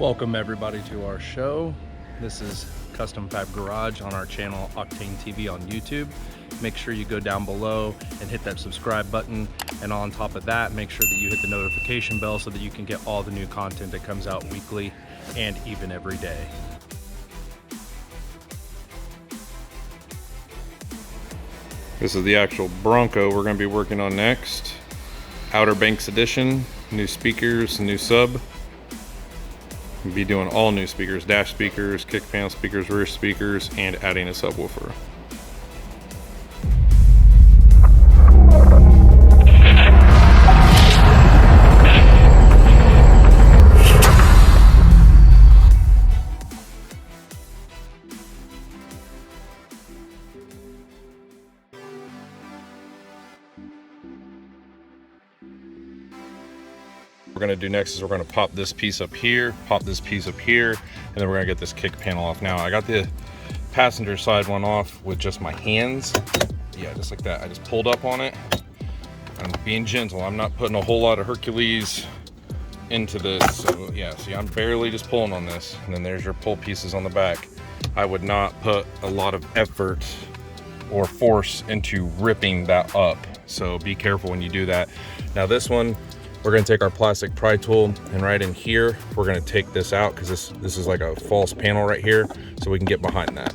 Welcome everybody to our show. This is Custom Fab Garage on our channel Octane TV on YouTube. Make sure you go down below and hit that subscribe button, and on top of that, make sure that you hit the notification bell so that you can get all the new content that comes out weekly and even every day. This is the actual Bronco we're going to be working on next. Outer Banks edition, new speakers, new sub. We'll be doing all new speakers, dash speakers, kick panel speakers, rear speakers, and adding a subwoofer. We're going to do next is we're going to pop this piece up here, pop this piece up here, and then we're going to get this kick panel off. Now I got the passenger side one off with just my hands. Yeah, just like that. I just pulled up on it. I'm being gentle. I'm not putting a whole lot of Hercules into this. So yeah, see, I'm barely just pulling on this. And then there's your pull pieces on the back. I would not put a lot of effort or force into ripping that up. So be careful when you do that. Now this one, we're going to take our plastic pry tool, and right in here we're going to take this out because this is like a false panel right here, so we can get behind that.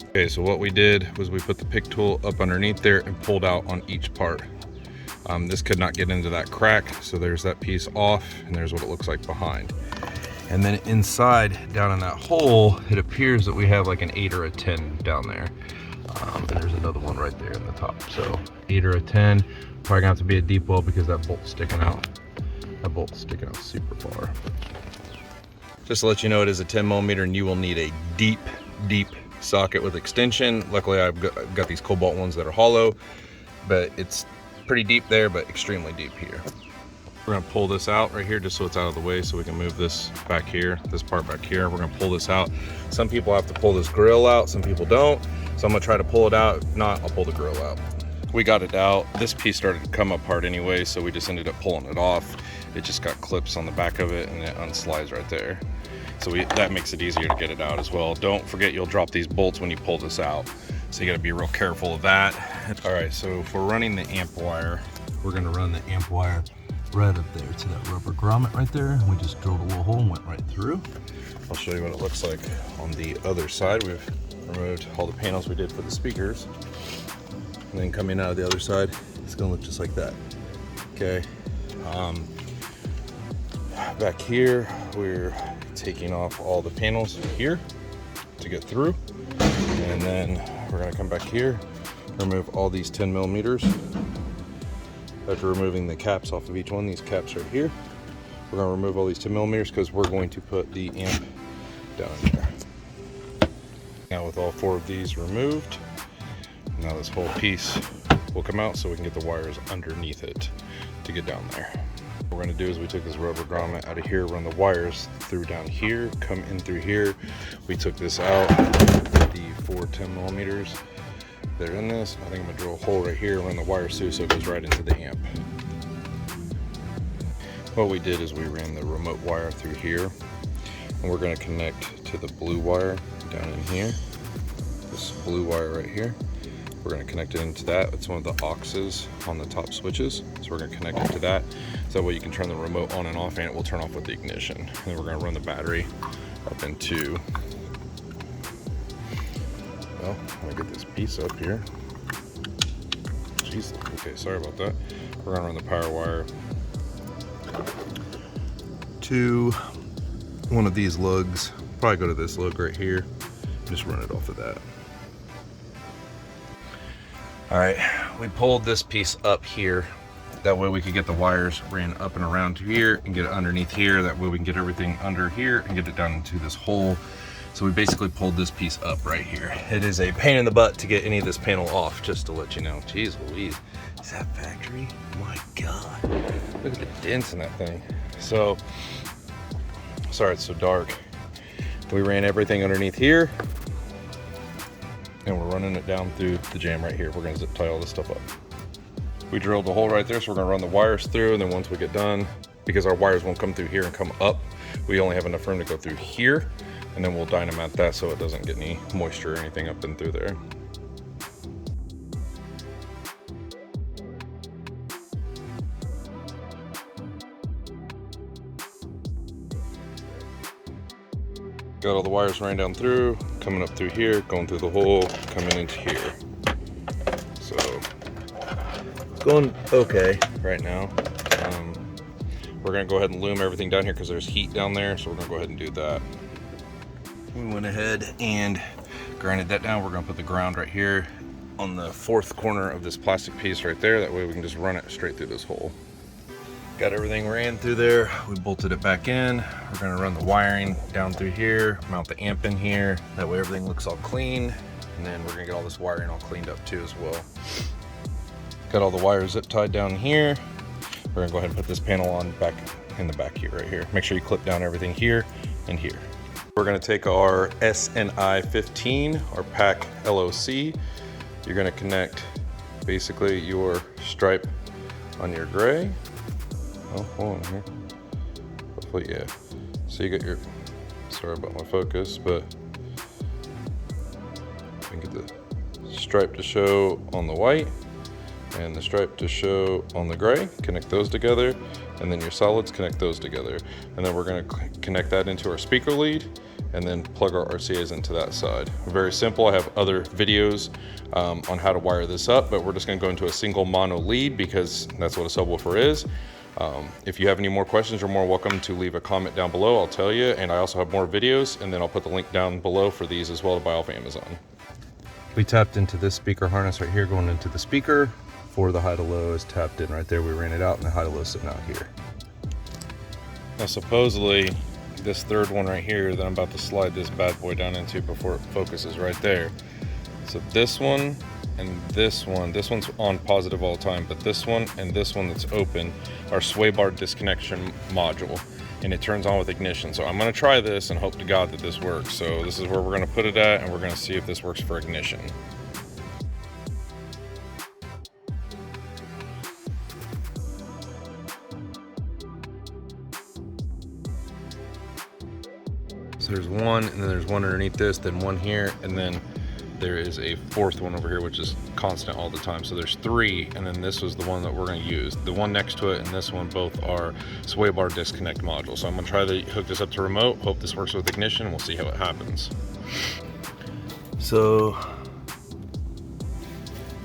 Okay, so what we did was we put the pick tool up underneath there and pulled out on each part. This could not get into that crack, so there's that piece off, and there's what it looks like behind. And then inside, down in that hole, it appears that we have like an 8 or a 10 down there. And there's another one right there in the top. So 8 or a 10. Probably gonna have to be a deep well because that bolt's sticking out. That bolt's sticking out super far. Just to let you know, it is a 10 millimeter, and you will need a deep socket with extension. Luckily, I've got these cobalt ones that are hollow, but it's pretty deep there, but extremely deep here. We're gonna pull this out right here just so it's out of the way, so we can move this back here, this part back here. We're gonna pull this out. Some people have to pull this grill out, some people don't. So I'm gonna try to pull it out. If not, I'll pull the grill out. We got it out. This piece started to come apart anyway, so we just ended up pulling it off. It just got clips on the back of it, and it unslides right there. So that makes it easier to get it out as well. Don't forget, you'll drop these bolts when you pull this out. So you gotta be real careful of that. All right, so if we're running the amp wire, we're gonna run the amp wire right up there to that rubber grommet right there. We just drilled a little hole and went right through. I'll show you what it looks like on the other side. We've removed all the panels we did for the speakers. And then coming out of the other side, it's gonna look just like that. Okay. Back here, we're taking off all the panels here to get through. And then we're gonna come back here, remove all these 10 millimeters. After removing the caps off of each one, these caps right here, we're gonna remove all these 10 millimeters because we're going to put the amp down there. Now with all 4 of these removed, now this whole piece will come out so we can get the wires underneath it to get down there. What we're gonna do is we took this rubber grommet out of here, run the wires through down here, come in through here. We took this out, the 4 10 millimeters. They're in this. I think I'm gonna drill a hole right here, run the wires through so it goes right into the amp. What we did is we ran the remote wire through here, and we're gonna connect to the blue wire down in here. This blue wire right here. We're going to connect it into that. It's one of the auxes on the top switches. So we're going to connect it to that. So that way you can turn the remote on and off, and it will turn off with the ignition. And then we're going to run the battery up into, well, I'm going to get this piece up here. Jeez, okay, sorry about that. We're going to run the power wire to one of these lugs. Probably go to this lug right here. Just run it off of that. All right, we pulled this piece up here. That way we could get the wires ran up and around to here and get it underneath here. That way we can get everything under here and get it down into this hole. So we basically pulled this piece up right here. It is a pain in the butt to get any of this panel off, just to let you know. Jeez Louise, is that factory? My God, look at the dents in that thing. So, sorry it's so dark. We ran everything underneath here, and we're running it down through the jam right here. We're gonna zip tie all this stuff up. We drilled a hole right there, so we're gonna run the wires through, and then once we get done, because our wires won't come through here and come up, we only have enough room to go through here, and then we'll dynamat that so it doesn't get any moisture or anything up and through there. Got all the wires ran down through, coming up through here, going through the hole, coming into here. So it's going okay right now. We're gonna go ahead and loom everything down here because there's heat down there, so we're gonna go ahead and do that. We went ahead and grinded that down. We're gonna put the ground right here on the fourth corner of this plastic piece right there. That way we can just run it straight through this hole. Got everything ran through there. We bolted it back in. We're gonna run the wiring down through here, mount the amp in here. That way everything looks all clean. And then we're gonna get all this wiring all cleaned up too as well. Got all the wires zip tied down here. We're gonna go ahead and put this panel on back in the back here, right here. Make sure you clip down everything here and here. We're gonna take our SNI 15, our pack LOC. You're gonna connect basically your stripe on your gray. Oh, hold on here. Hopefully, yeah. So you got your, sorry about my focus, but you can get the stripe to show on the white and the stripe to show on the gray. Connect those together, and then your solids, connect those together. And then we're gonna connect that into our speaker lead and then plug our RCAs into that side. Very simple. I have other videos on how to wire this up, but we're just gonna go into a single mono lead because that's what a subwoofer is. If you have any more questions, you're more welcome to leave a comment down below. I'll tell you, and I also have more videos, and then I'll put the link down below for these as well to buy off Amazon. We tapped into this speaker harness right here going into the speaker. For the high to low is tapped in right there. We ran it out, and the high to low is sitting out here. Now supposedly this third one right here that I'm about to slide this bad boy down into before it focuses right there. So this one and this one's on positive all the time, but this one and this one that's open are sway bar disconnection module, and it turns on with ignition. So I'm gonna try this and hope to God that this works. So this is where we're gonna put it at, and we're gonna see if this works for ignition. So there's one, and then there's one underneath this, then one here, and then there is a fourth one over here, which is constant all the time. So there's three, and then this was the one that we're gonna use. The one next to it and this one both are sway bar disconnect modules. So I'm gonna try to hook this up to remote, hope this works with ignition, and we'll see how it happens. So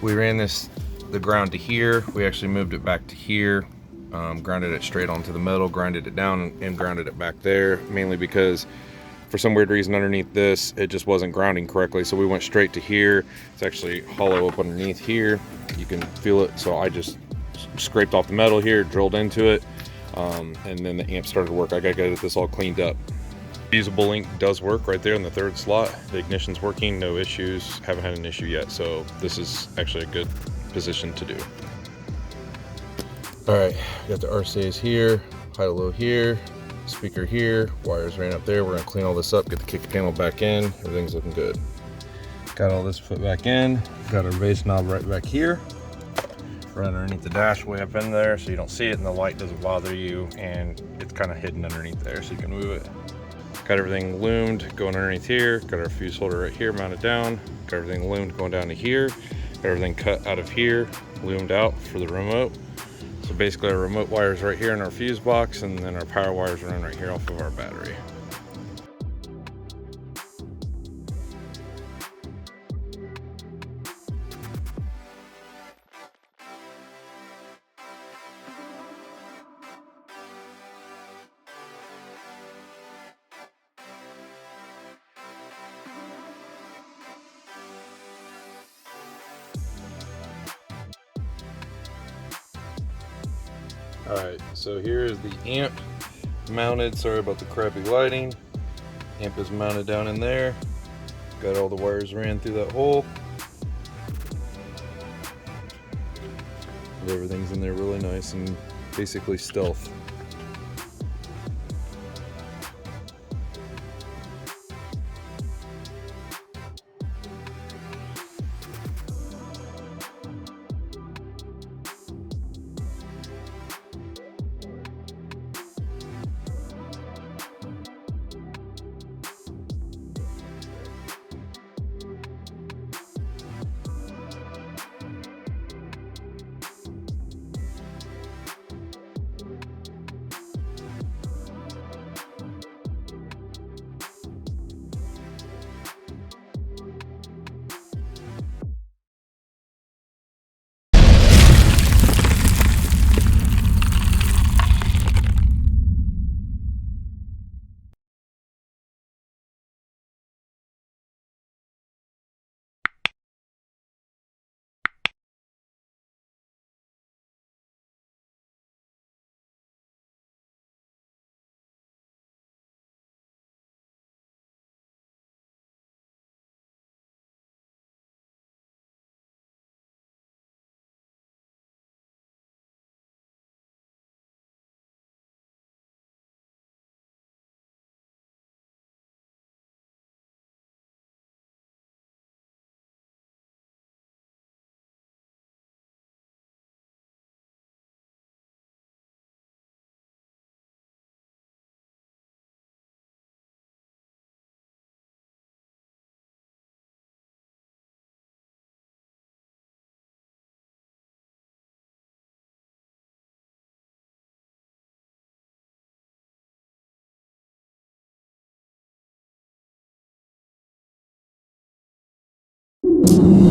we ran the ground to here. We actually moved it back to here, grounded it straight onto the metal, grinded it down, and grounded it back there, mainly because for some weird reason underneath this it just wasn't grounding correctly, so we went straight to here. It's actually hollow up underneath here, you can feel it. So I just scraped off the metal here, drilled into it, and then the amp started to work. I gotta get this all cleaned up. Fusible link does work right there in the third slot. The ignition's working, no issues, haven't had an issue yet, so this is actually a good position to do. All right, got the RCAs here, high to low here, speaker here, wires ran up there. We're gonna clean all this up, get the kick panel back in. Everything's looking good. Got all this put back in. Got our base knob right back here, right underneath the dash, way up in there, so you don't see it and the light doesn't bother you, and it's kind of hidden underneath there, so you can move it. Got everything loomed going underneath here. Got our fuse holder right here mounted down. Got everything loomed going down to here. Got everything cut out of here, loomed out for the remote. So basically our remote wires right here in our fuse box, and then our power wires run right here off of our battery. All right, so here is the amp mounted. Sorry about the crappy lighting. Amp is mounted down in there. Got all the wires ran through that hole. And everything's in there really nice and basically stealth. Bye.